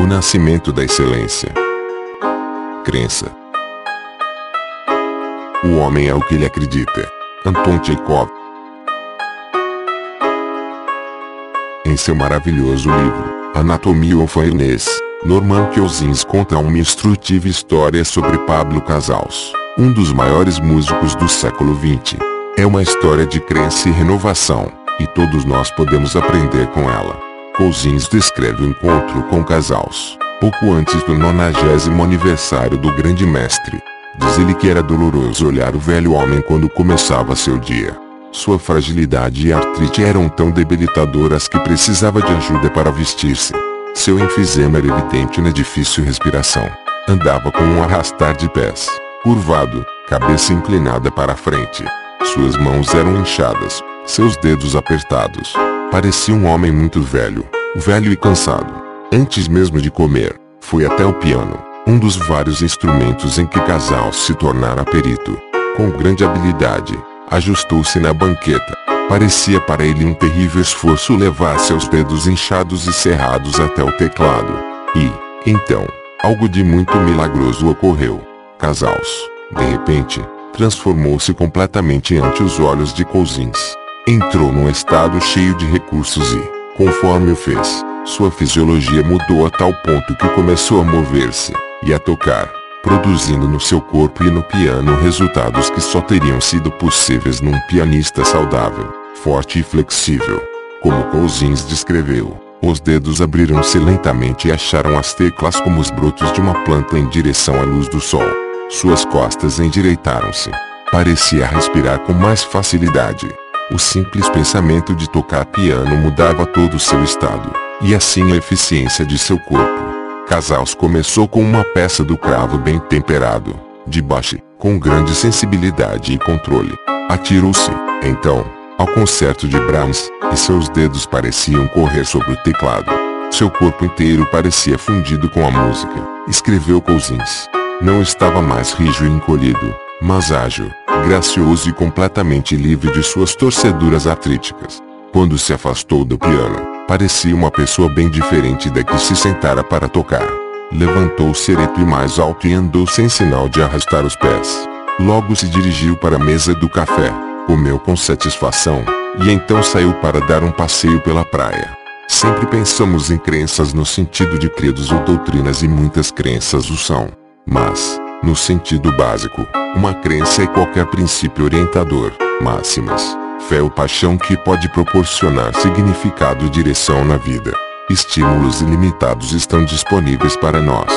O nascimento da excelência. Crença. O homem é o que ele acredita. Anton Chekhov. Em seu maravilhoso livro, Anatomie of Fairness, Norman Cousins conta uma instrutiva história sobre Pablo Casals, um dos maiores músicos do século XX. É uma história de crença e renovação, e todos nós podemos aprender com ela. Cousins descreve o encontro com Casals, pouco antes do 90º aniversário do grande mestre. Diz ele que era doloroso olhar o velho homem quando começava seu dia. Sua fragilidade e artrite eram tão debilitadoras que precisava de ajuda para vestir-se. Seu enfisema era evidente na difícil respiração. Andava com um arrastar de pés, curvado, cabeça inclinada para a frente. Suas mãos eram inchadas, seus dedos apertados. Parecia um homem muito velho e cansado. Antes mesmo de comer, foi até o piano, um dos vários instrumentos em que Casals se tornara perito. Com grande habilidade, ajustou-se na banqueta. Parecia para ele um terrível esforço levar seus dedos inchados e cerrados até o teclado. E, então, algo de muito milagroso ocorreu. Casals, de repente, transformou-se completamente ante os olhos de Cousins. Entrou num estado cheio de recursos e, conforme o fez, sua fisiologia mudou a tal ponto que começou a mover-se e a tocar, produzindo no seu corpo e no piano resultados que só teriam sido possíveis num pianista saudável, forte e flexível. Como Cousins descreveu, os dedos abriram-se lentamente e acharam as teclas como os brotos de uma planta em direção à luz do sol. Suas costas endireitaram-se. Parecia respirar com mais facilidade. O simples pensamento de tocar piano mudava todo o seu estado, e assim a eficiência de seu corpo. Casals começou com uma peça do cravo bem temperado, de Bach, com grande sensibilidade e controle. Atirou-se, então, ao concerto de Brahms, e seus dedos pareciam correr sobre o teclado. Seu corpo inteiro parecia fundido com a música, escreveu Cousins. Não estava mais rijo e encolhido, mas ágil, gracioso e completamente livre de suas torceduras artríticas. Quando se afastou do piano, parecia uma pessoa bem diferente da que se sentara para tocar. Levantou-se ereto e mais alto e andou sem sinal de arrastar os pés. Logo se dirigiu para a mesa do café, comeu com satisfação, e então saiu para dar um passeio pela praia. Sempre pensamos em crenças no sentido de credos ou doutrinas e muitas crenças o são. Mas, no sentido básico, uma crença é qualquer princípio orientador, máximas, fé ou paixão que pode proporcionar significado e direção na vida. Estímulos ilimitados estão disponíveis para nós.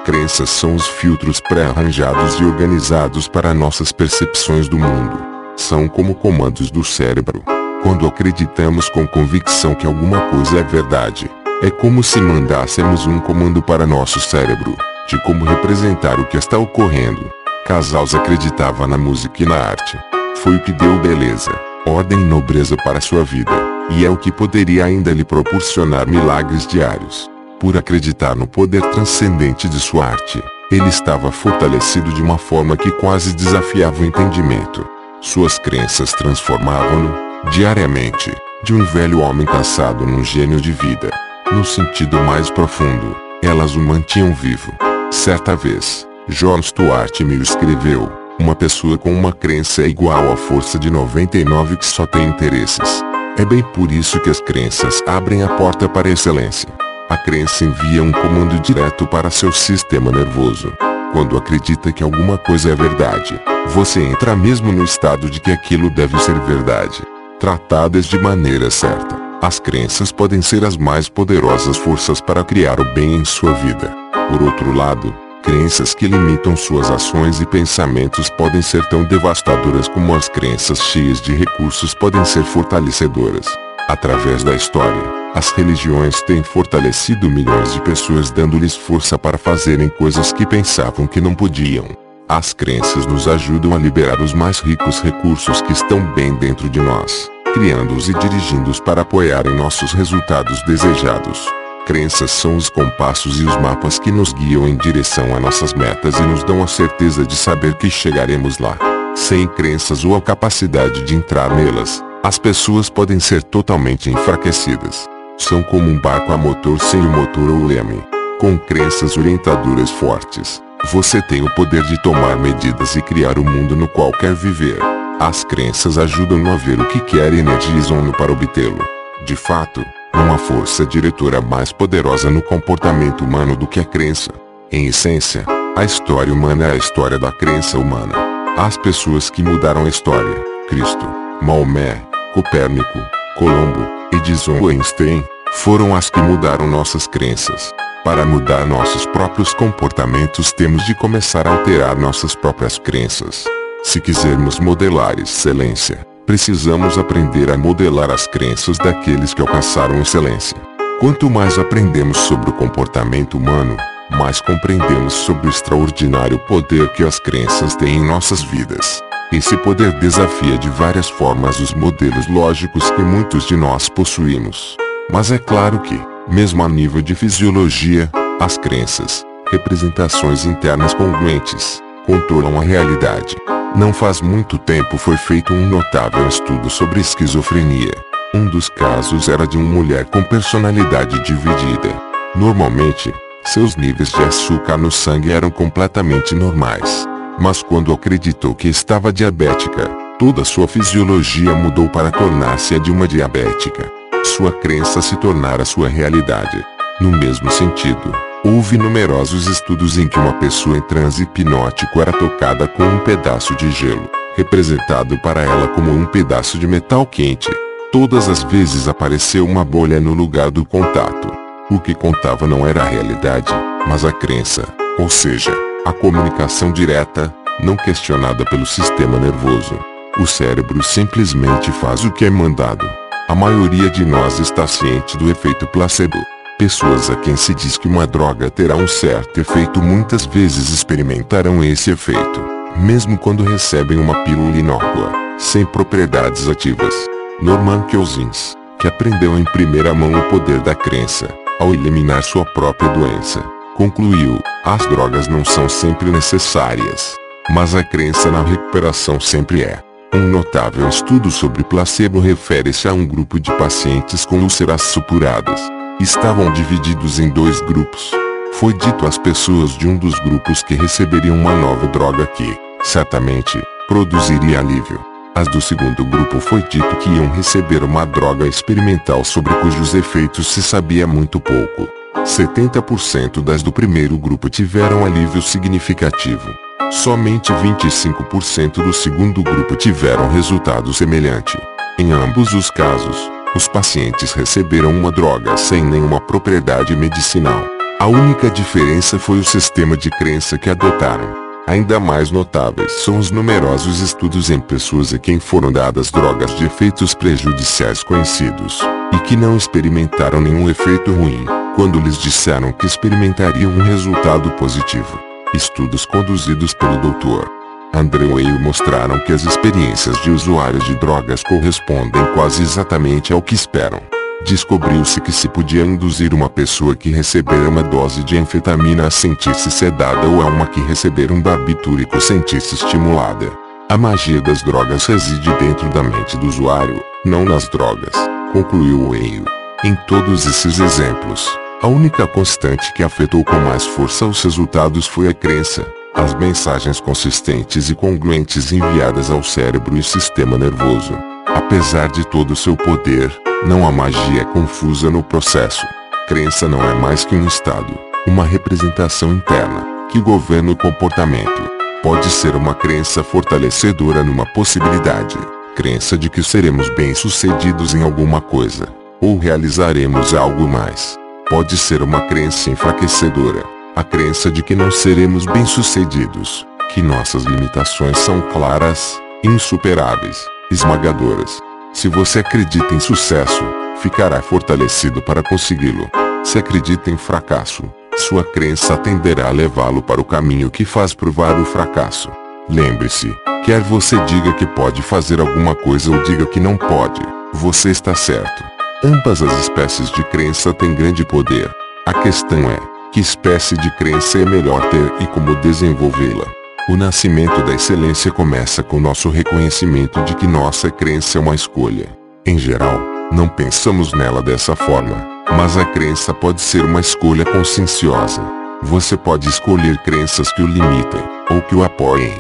Crenças são os filtros pré-arranjados e organizados para nossas percepções do mundo. São como comandos do cérebro. Quando acreditamos com convicção que alguma coisa é verdade, é como se mandássemos um comando para nosso cérebro, de como representar o que está ocorrendo. Casals acreditava na música e na arte. Foi o que deu beleza, ordem e nobreza para sua vida, e é o que poderia ainda lhe proporcionar milagres diários. Por acreditar no poder transcendente de sua arte, ele estava fortalecido de uma forma que quase desafiava o entendimento. Suas crenças transformavam-no, diariamente, de um velho homem cansado num gênio de vida. No sentido mais profundo, elas o mantinham vivo. Certa vez, John Stuart Mill escreveu: uma pessoa com uma crença é igual à força de 99 que só tem interesses. É bem por isso que as crenças abrem a porta para a excelência. A crença envia um comando direto para seu sistema nervoso. Quando acredita que alguma coisa é verdade, você entra mesmo no estado de que aquilo deve ser verdade. Tratadas de maneira certa, as crenças podem ser as mais poderosas forças para criar o bem em sua vida. Por outro lado, crenças que limitam suas ações e pensamentos podem ser tão devastadoras como as crenças cheias de recursos podem ser fortalecedoras. Através da história, as religiões têm fortalecido milhões de pessoas dando-lhes força para fazerem coisas que pensavam que não podiam. As crenças nos ajudam a liberar os mais ricos recursos que estão bem dentro de nós, criando-os e dirigindo-os para apoiar em nossos resultados desejados. Crenças são os compassos e os mapas que nos guiam em direção a nossas metas e nos dão a certeza de saber que chegaremos lá. Sem crenças ou a capacidade de entrar nelas, as pessoas podem ser totalmente enfraquecidas. São como um barco a motor sem o motor ou leme. Com crenças orientadoras fortes, você tem o poder de tomar medidas e criar o mundo no qual quer viver. As crenças ajudam-no a ver o que quer e energizam-no para obtê-lo. De fato, não há força diretora mais poderosa no comportamento humano do que a crença. Em essência, a história humana é a história da crença humana. As pessoas que mudaram a história, Cristo, Maomé, Copérnico, Colombo, Edison Einstein, foram as que mudaram nossas crenças. Para mudar nossos próprios comportamentos temos de começar a alterar nossas próprias crenças. Se quisermos modelar excelência, precisamos aprender a modelar as crenças daqueles que alcançaram excelência. Quanto mais aprendemos sobre o comportamento humano, mais compreendemos sobre o extraordinário poder que as crenças têm em nossas vidas. Esse poder desafia de várias formas os modelos lógicos que muitos de nós possuímos. Mas é claro que, mesmo a nível de fisiologia, as crenças, representações internas congruentes, controlam a realidade. Não faz muito tempo foi feito um notável estudo sobre esquizofrenia. Um dos casos era de uma mulher com personalidade dividida. Normalmente, seus níveis de açúcar no sangue eram completamente normais. Mas quando acreditou que estava diabética, toda sua fisiologia mudou para tornar-se a de uma diabética. Sua crença se tornara sua realidade. No mesmo sentido, houve numerosos estudos em que uma pessoa em transe hipnótico era tocada com um pedaço de gelo, representado para ela como um pedaço de metal quente. Todas as vezes apareceu uma bolha no lugar do contato. O que contava não era a realidade, mas a crença, ou seja, a comunicação direta, não questionada pelo sistema nervoso. O cérebro simplesmente faz o que é mandado. A maioria de nós está ciente do efeito placebo. Pessoas a quem se diz que uma droga terá um certo efeito muitas vezes experimentarão esse efeito, mesmo quando recebem uma pílula inócua, sem propriedades ativas. Norman Cousins, que aprendeu em primeira mão o poder da crença, ao eliminar sua própria doença, concluiu: as drogas não são sempre necessárias, mas a crença na recuperação sempre é. Um notável estudo sobre placebo refere-se a um grupo de pacientes com úlceras supuradas. Estavam divididos em 2 grupos. Foi dito às pessoas de um dos grupos que receberiam uma nova droga que, certamente, produziria alívio. As do segundo grupo foi dito que iam receber uma droga experimental sobre cujos efeitos se sabia muito pouco. 70% das do primeiro grupo tiveram alívio significativo. Somente 25% do segundo grupo tiveram resultado semelhante. Em ambos os casos, os pacientes receberam uma droga sem nenhuma propriedade medicinal. A única diferença foi o sistema de crença que adotaram. Ainda mais notáveis são os numerosos estudos em pessoas a quem foram dadas drogas de efeitos prejudiciais conhecidos, e que não experimentaram nenhum efeito ruim, quando lhes disseram que experimentariam um resultado positivo. Estudos conduzidos pelo Dr. André Weil mostraram que as experiências de usuários de drogas correspondem quase exatamente ao que esperam. Descobriu-se que se podia induzir uma pessoa que recebera uma dose de anfetamina a sentir-se sedada ou a uma que recebera um barbitúrico sentir-se estimulada. A magia das drogas reside dentro da mente do usuário, não nas drogas, concluiu Weil. Em todos esses exemplos, a única constante que afetou com mais força os resultados foi a crença, as mensagens consistentes e congruentes enviadas ao cérebro e sistema nervoso. Apesar de todo o seu poder, não há magia confusa no processo. Crença não é mais que um estado, uma representação interna, que governa o comportamento. Pode ser uma crença fortalecedora numa possibilidade, crença de que seremos bem-sucedidos em alguma coisa, ou realizaremos algo mais. Pode ser uma crença enfraquecedora, a crença de que não seremos bem-sucedidos, que nossas limitações são claras, insuperáveis, esmagadoras. Se você acredita em sucesso, ficará fortalecido para consegui-lo. Se acredita em fracasso, sua crença tenderá a levá-lo para o caminho que faz provar o fracasso. Lembre-se, quer você diga que pode fazer alguma coisa ou diga que não pode, você está certo. Ambas as espécies de crença têm grande poder. A questão é, que espécie de crença é melhor ter e como desenvolvê-la. O nascimento da excelência começa com nosso reconhecimento de que nossa crença é uma escolha. Em geral, não pensamos nela dessa forma, Mas a crença pode ser uma escolha conscienciosa. Você pode escolher crenças que o limitem, ou que o apoiem.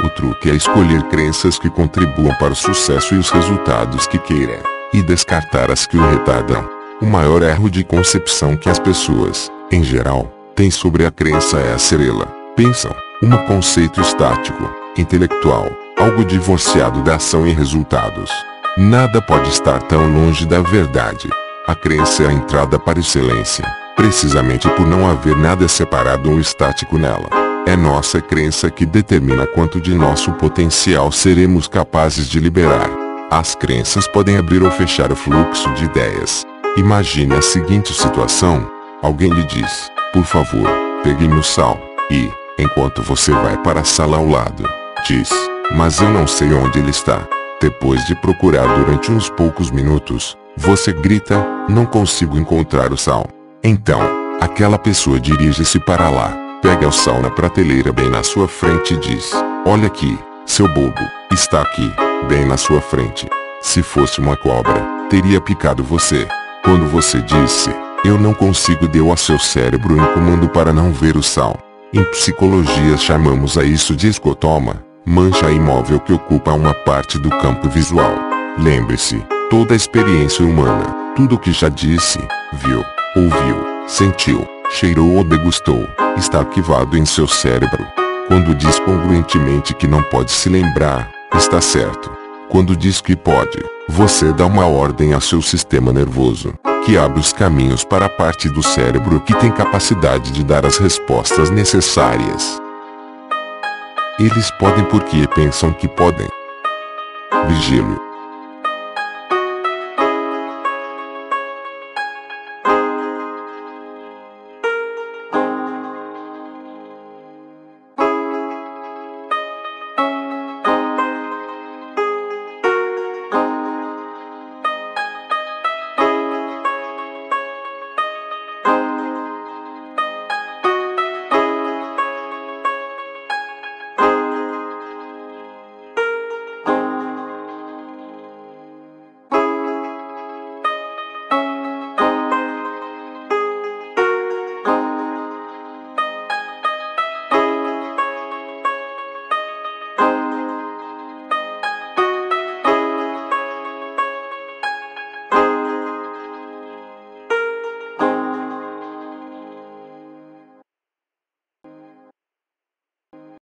O truque é escolher crenças que contribuam para o sucesso e os resultados que queira, e descartar as que o retardam. O maior erro de concepção que as pessoas, em geral, têm sobre a crença é pensam, um conceito estático, intelectual, algo divorciado da ação e resultados. Nada pode estar tão longe da verdade. A crença é a entrada para a excelência, precisamente por não haver nada separado ou estático nela. É nossa crença que determina quanto de nosso potencial seremos capazes de liberar. As crenças podem abrir ou fechar o fluxo de ideias. Imagine a seguinte situação: alguém lhe diz, por favor, pegue-me o sal, e, enquanto você vai para a sala ao lado, diz, mas eu não sei onde ele está. Depois de procurar durante uns poucos minutos, você grita, não consigo encontrar o sal. Então, aquela pessoa dirige-se para lá, pega o sal na prateleira bem na sua frente e diz, olha aqui, seu bobo, está aqui, bem na sua frente. Se fosse uma cobra, teria picado você. Quando você disse, eu não consigo, deu a seu cérebro um comando para não ver o sal. Em psicologia chamamos a isso de escotoma, mancha imóvel que ocupa uma parte do campo visual. Lembre-se, toda a experiência humana, tudo o que já disse, viu, ouviu, sentiu, cheirou ou degustou, está arquivado em seu cérebro. Quando diz congruentemente que não pode se lembrar, está certo. Quando diz que pode, você dá uma ordem a seu sistema nervoso, que abre os caminhos para a parte do cérebro que tem capacidade de dar as respostas necessárias. Eles podem porque pensam que podem. Vigílio.